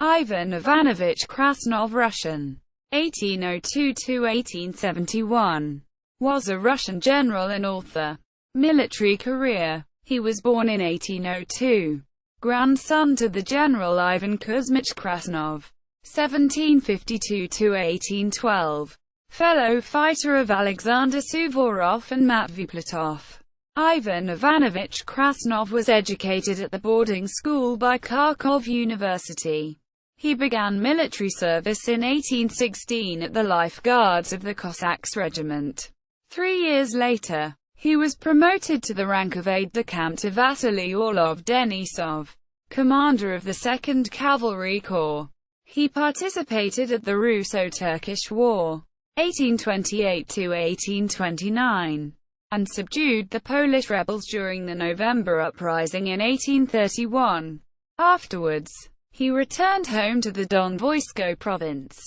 Ivan Ivanovich Krasnov, Russian, 1802–1871, was a Russian general and author. Military career. He was born in 1802. Grandson to the general Ivan Kuzmich Krasnov, 1752–1812. Fellow fighter of Alexander Suvorov and Matvey Platov. Ivan Ivanovich Krasnov was educated at the boarding school by Kharkov University. He began military service in 1816 at the Life Guards of the Cossacks Regiment. 3 years later, he was promoted to the rank of aide-de-camp to Vasily Orlov-Denisov, commander of the 2nd Cavalry Corps. He participated at the Russo-Turkish War, 1828–1829, and subdued the Polish rebels during the November Uprising in 1831. Afterwards, he returned home to the Don Voisko province.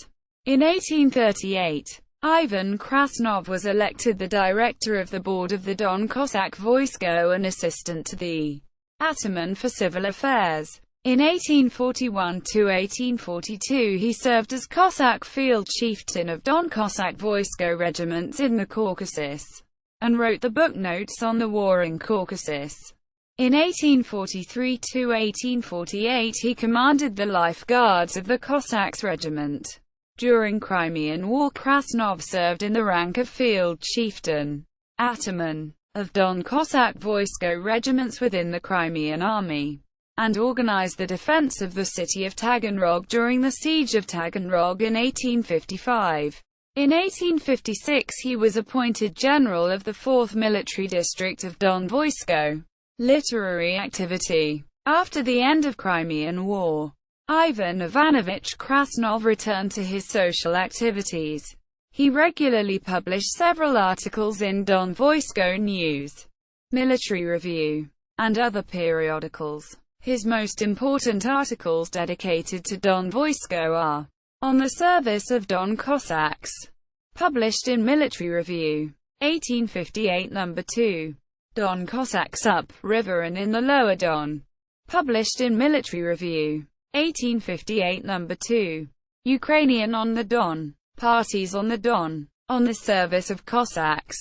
In 1838, Ivan Krasnov was elected the director of the board of the Don Cossack Voisko and assistant to the Ataman for civil affairs. In 1841–1842 he served as Cossack field chieftain of Don Cossack Voisko regiments in the Caucasus, and wrote the book Notes on the War in Caucasus. In 1843–1848 he commanded the Life Guards of the Cossacks Regiment. During Crimean War Krasnov served in the rank of field chieftain, ataman, of Don Cossack Voisko regiments within the Crimean Army, and organized the defense of the city of Taganrog during the siege of Taganrog in 1855. In 1856 he was appointed general of the 4th Military District of Don Voisko. Literary activity. After the end of Crimean War, Ivan Ivanovich Krasnov returned to his social activities. He regularly published several articles in Don Voisko News, Military Review, and other periodicals. His most important articles dedicated to Don Voisko are On the Service of Don Cossacks, published in Military Review, 1858 No. 2. Don Cossacks Up River and in the Lower Don, published in Military Review, 1858 No. 2. Ukrainian on the Don, Parties on the Don, On the Service of Cossacks,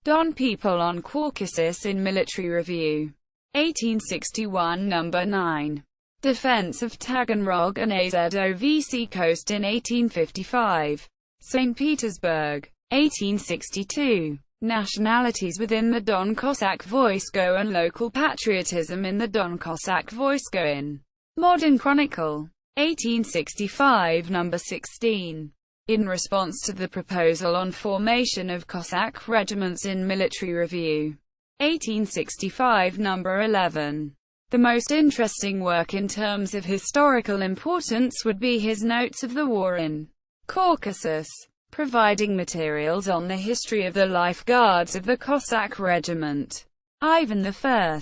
Don People on Caucasus in Military Review, 1861 No. 9. Defense of Taganrog and Azovc Coast in 1855, St. Petersburg, 1862. Nationalities within the Don Cossack Voisko and local patriotism in the Don Cossack Voisko in Modern Chronicle, 1865 No. 16. In response to the proposal on formation of Cossack regiments in Military Review, 1865 No. 11. The most interesting work in terms of historical importance would be his Notes of the War in Caucasus, providing materials on the history of the Life Guards of the Cossack Regiment. Ivan I.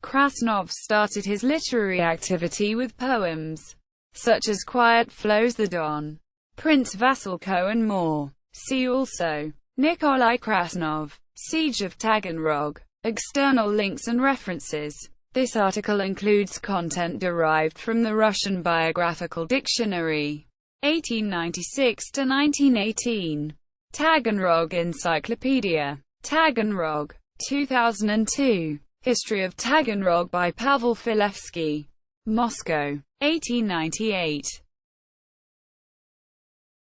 Krasnov started his literary activity with poems, such as Quiet Flows the Don, Prince Vasilko and more. See also Nikolai Krasnov, Siege of Taganrog. External links and references. This article includes content derived from the Russian Biographical Dictionary, 1896–1918. Taganrog Encyclopedia. Taganrog. 2002. History of Taganrog by Pavel Filevsky. Moscow. 1898.